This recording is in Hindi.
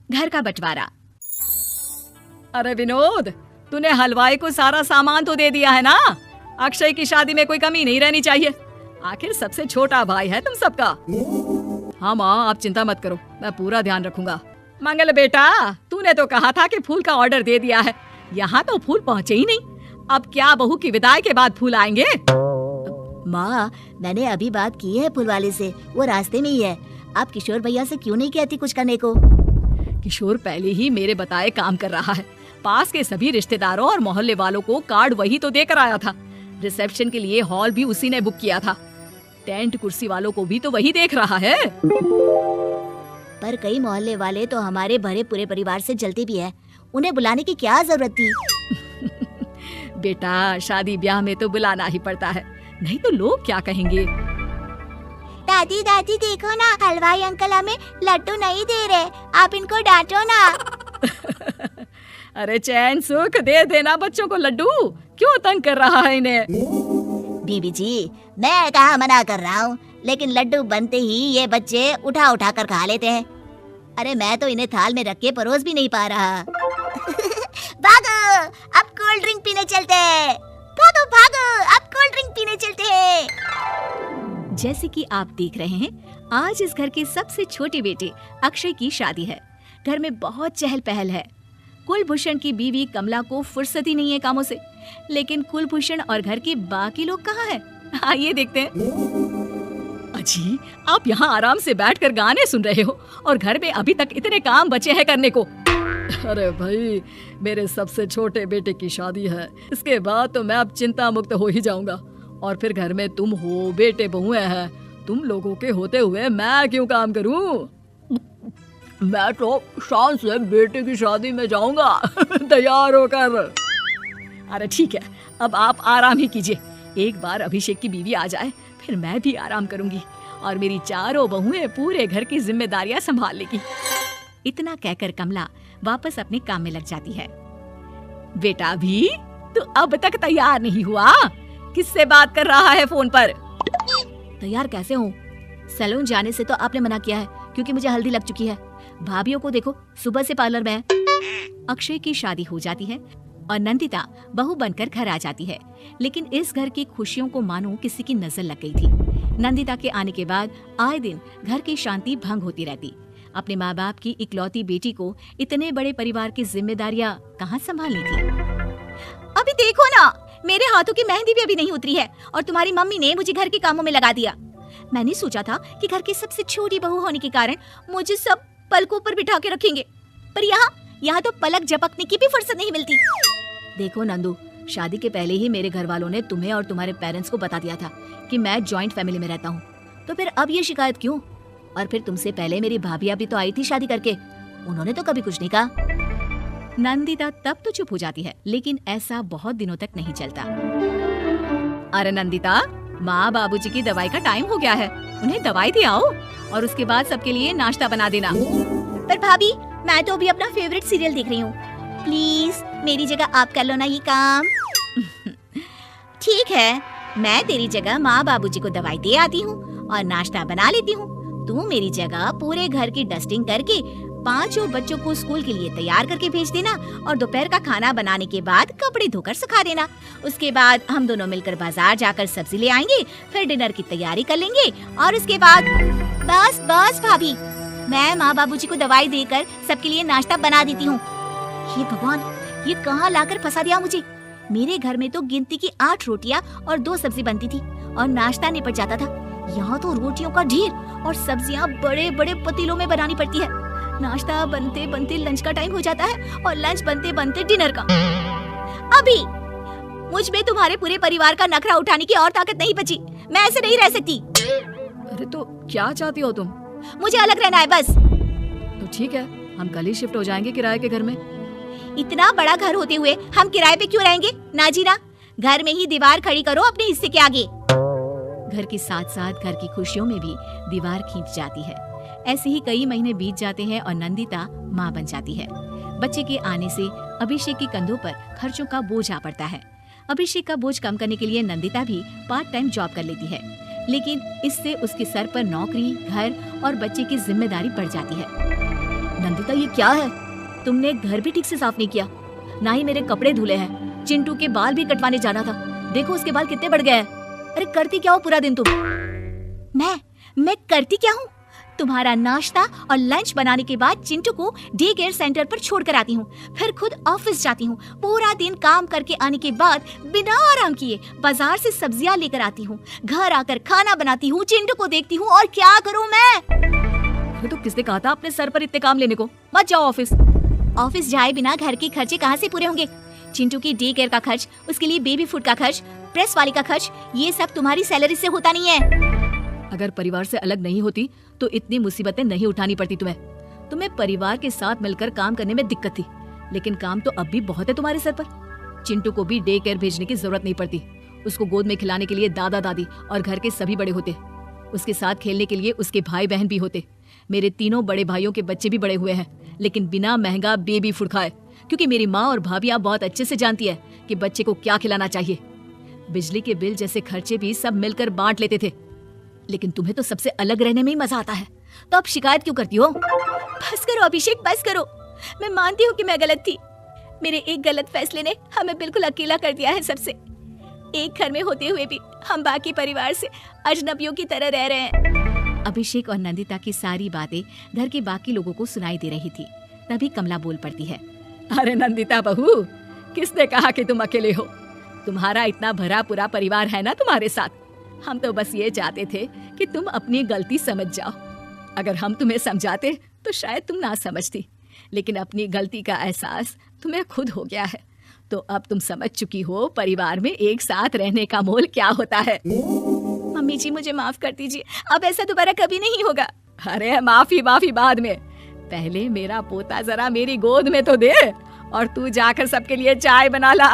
घर का बंटवारा। अरे विनोद, तूने हलवाई को सारा सामान तो दे दिया है ना? अक्षय की शादी में कोई कमी नहीं रहनी चाहिए। आखिर सबसे छोटा भाई है तुम सबका। हाँ माँ, आप चिंता मत करो, मैं पूरा ध्यान रखूंगा। मंगल बेटा, तूने तो कहा था कि फूल का ऑर्डर दे दिया है, यहाँ तो फूल पहुँचे ही नहीं। अब क्या बहू की विदाई के बाद फूल आएंगे? माँ, मैंने अभी बात की है फूल वाले से, वो रास्ते में ही है। आप किशोर भैया से क्यों नहीं कहती कुछ करने को? किशोर पहले ही मेरे बताए काम कर रहा है। पास के सभी रिश्तेदारों और मोहल्ले वालों को कार्ड वही तो देकर आया था। रिसेप्शन के लिए हॉल भी उसी ने बुक किया था। टेंट कुर्सी वालों को भी तो वही देख रहा है। पर कई मोहल्ले वाले तो हमारे भरे पूरे परिवार से जलते भी है, उन्हें बुलाने की क्या जरूरत थी? बेटा, शादी ब्याह में तो बुलाना ही पड़ता है, नहीं तो लोग क्या कहेंगे। दादी दादी देखो ना, हलवाई अंकल हमें लड्डू नहीं दे रहे, आप इनको डांटो ना। अरे चैन सुख दे देना बच्चों को लड्डू, क्यों तंग कर रहा है इन्हें? बीबी जी, मैं कहाँ मना कर रहा हूँ, लेकिन लड्डू बनते ही ये बच्चे उठा उठा कर खा लेते हैं। अरे मैं तो इन्हें थाल में रख के परोस भी नहीं पा रहा। भागो, अब कोल्ड ड्रिंक पीने चलते हैं। भागो भागो, अब कोल्ड ड्रिंक पीने चलते हैं। जैसे कि आप देख रहे हैं, आज इस घर के सबसे छोटे बेटे अक्षय की शादी है। घर में बहुत चहल पहल है। कुलभूषण की बीवी कमला को फुर्सत ही नहीं है कामों से, लेकिन कुलभूषण और घर के बाकी लोग कहाँ हैं? आइए देखते हैं। अजी, आप यहाँ आराम से बैठकर गाने सुन रहे हो और घर में अभी तक इतने काम बचे हैं करने को। अरे भाई, मेरे सबसे छोटे बेटे की शादी है, इसके बाद तो मैं अब चिंता मुक्त हो ही जाऊंगा। और फिर घर में तुम हो, बेटे बहुएं हैं, तुम लोगों के होते हुए मैं क्यों काम करूं? मैं तो शान से बेटे की शादी में जाऊंगा तैयार होकर। अरे ठीक है, अब आप आराम ही कीजिए। एक बार अभिषेक की बीवी आ जाए, फिर मैं भी आराम करूंगी और मेरी चारों बहुएं पूरे घर की जिम्मेदारियां संभाल लेगी। इतना कहकर कमला वापस अपने काम में लग जाती है। बेटा भी, तू अब तक तैयार नहीं हुआ? किससे बात कर रहा है फोन पर? तैयार कैसे हूँ? सैलून जाने से तो आपने मना किया है, क्योंकि मुझे हल्दी लग चुकी है। भाभीियों को देखो, सुबह से पार्लर में है। अक्षय की शादी हो जाती है और नंदिता बहू बनकर घर आ जाती है, लेकिन इस घर की खुशियों को मानो किसी की नजर लग गई थी। नंदिता के आने के बाद आए दिन घर की शांति भंग होती रहती। अपने माँ बाप की इकलौती बेटी को इतने बड़े परिवार की जिम्मेदारियां कहाँ संभालनी थी? अभी देखो ना, मेरे हाथों की मेहंदी भी अभी नहीं उतरी है और तुम्हारी मम्मी ने मुझे घर के कामों में लगा दिया। मैंने सोचा था कि घर की सबसे छोटी बहू होने के कारण मुझे सब पलकों पर बिठा के रखेंगे, पर यहाँ तो पलक झपकने की भी फुर्सत नहीं मिलती। देखो नंदू, शादी के पहले ही मेरे घर वालों ने तुम्हें और तुम्हारे पेरेंट्स को बता दिया था कि मैं जॉइंट फैमिली में रहता हूँ, तो फिर अब ये शिकायत क्यों? और फिर तुमसे पहले मेरी भाभियाँ भी तो आई थी शादी करके, उन्होंने तो कभी कुछ नहीं कहा। नंदिता तब तो चुप हो जाती है, लेकिन ऐसा बहुत दिनों तक नहीं चलता। अरे नंदिता, माँ बाबूजी की दवाई का टाइम हो गया है, उन्हें दवाई दे आओ और उसके बाद सबके लिए नाश्ता बना देना। पर भाभी, मैं तो अभी अपना फेवरेट सीरियल देख रही हूँ, प्लीज मेरी जगह आप कर लो ना ये काम। ठीक है, मैं तेरी जगह माँ बाबूजी को दवाई दे आती हूँ और नाश्ता बना लेती हूँ। तू मेरी जगह पूरे घर की डस्टिंग करके 5 बच्चों को स्कूल के लिए तैयार करके भेज देना और दोपहर का खाना बनाने के बाद कपड़े धोकर सुखा देना। उसके बाद हम दोनों मिलकर बाजार जाकर सब्जी ले आएंगे, फिर डिनर की तैयारी कर लेंगे और उसके बाद बस भाभी, मैं माँ बाबूजी को दवाई देकर सबके लिए नाश्ता बना देती हूँ। हे भगवान, ये कहाँ लाकर फंसा दिया मुझे। मेरे घर में तो गिनती की 8 रोटियाँ और 2 सब्जी बनती थी और नाश्ता निपट जाता था। यहाँ तो रोटियों का ढेर और सब्जियाँ बड़े बड़े पतीलों में बनानी पड़ती है। नाश्ता बनते बनते लंच का टाइम हो जाता है और लंच बनते बनते डिनर का। अभी मुझ में तुम्हारे पूरे परिवार का नखरा उठाने की और ताकत नहीं बची। मैं ऐसे नहीं रह सकती। अरे तो क्या चाहती हो तुम? मुझे अलग रहना है बस। तो ठीक है, हम कल ही शिफ्ट हो जाएंगे किराए के घर में। इतना बड़ा घर होते हुए हम किराए पे क्यों रहेंगे? ना जी ना, घर में ही दीवार खड़ी करो अपने हिस्से के आगे। घर के साथ साथ घर की खुशियों में भी दीवार खींच जाती है। ऐसे ही कई महीने बीत जाते हैं और नंदिता माँ बन जाती है। बच्चे के आने से अभिषेक के कंधों पर खर्चों का बोझ आ पड़ता है। अभिषेक का बोझ कम करने के लिए नंदिता भी पार्ट टाइम जॉब कर लेती है, लेकिन इससे उसके सर पर नौकरी, घर और बच्चे की जिम्मेदारी बढ़ जाती है। नंदिता ये क्या है? तुमने घर भी ठीक से साफ नहीं किया, ना ही मेरे कपड़े धुले हैं। चिंटू के बाल भी कटवाने जाना था, देखो उसके बाल कितने बढ़ गए हैं। अरे करती क्या हो पूरा दिन तुम? मैं करती क्या हूँ? तुम्हारा नाश्ता और लंच बनाने के बाद चिंटू को डे केयर सेंटर पर छोड़ कर आती हूँ, फिर खुद ऑफिस जाती हूँ। पूरा दिन काम करके आने के बाद बिना आराम किए बाजार से सब्जियाँ लेकर आती हूँ, घर आकर खाना बनाती हूँ, चिंटू को देखती हूँ, और क्या करूँ मैं? तो किसने कहा था अपने सर पर इतने काम लेने को? मत जाओ ऑफिस। ऑफिस जाए बिना घर के खर्चे कहाँ से पूरे होंगे? चिंटू की डे केयर का खर्च, उसके लिए बेबी फूड का खर्च, प्रेस वाली का खर्च, ये सब तुम्हारी सैलरी से होता नहीं है। अगर परिवार से अलग नहीं होती तो इतनी मुसीबतें नहीं उठानी पड़ती तुम्हें परिवार के साथ मिलकर काम करने में दिक्कत थी, लेकिन काम तो अब भी बहुत है तुम्हारे सर पर। चिंटू को भी डे केयर भेजने की जरूरत नहीं पड़ती, उसको गोद में खिलाने के लिए दादा दादी और घर के सभी बड़े होते, उसके साथ खेलने के लिए उसके भाई बहन भी होते। मेरे तीनों बड़े भाइयों के बच्चे भी बड़े हुए हैं, लेकिन बिना महंगा बेबी फूड खाए, क्योंकि मेरी माँ और भाभियाँ बहुत अच्छे से जानती है कि बच्चे को क्या खिलाना चाहिए। बिजली के बिल जैसे खर्चे भी सब मिलकर बांट लेते थे, लेकिन तुम्हें तो सबसे अलग रहने में ही मजा आता है, तो अब शिकायत क्यों करती हो? बस करो अभिषेक, बस करो। मैं मानती हूँ कि मैं गलत थी, मेरे एक गलत फैसले ने हमें बिल्कुल अकेला कर दिया है सबसे। एक घर में होते हुए भी हम बाकी परिवार से अजनबियों की तरह रह रहे हैं। अभिषेक और नंदिता की सारी बातें घर के बाकी लोगों को सुनाई दे रही थी। तभी कमला बोल पड़ती है, अरे नंदिता बहू, किसने कहा कि तुम अकेले हो? तुम्हारा इतना भरा पूरा परिवार है ना तुम्हारे साथ। हम तो बस ये चाहते थे कि तुम अपनी गलती समझ जाओ। अगर हम तुम्हें समझाते तो शायद तुम ना समझती, लेकिन अपनी गलती का एहसास तुम्हें खुद हो गया है, तो अब तुम समझ चुकी हो परिवार में एक साथ रहने का मोल क्या होता है। मम्मी जी मुझे माफ कर दीजिए, अब ऐसा दोबारा कभी नहीं होगा। अरे माफी बाद में, पहले मेरा पोता जरा मेरी गोद में तो दे, और तू जाकर सबके लिए चाय बना ला।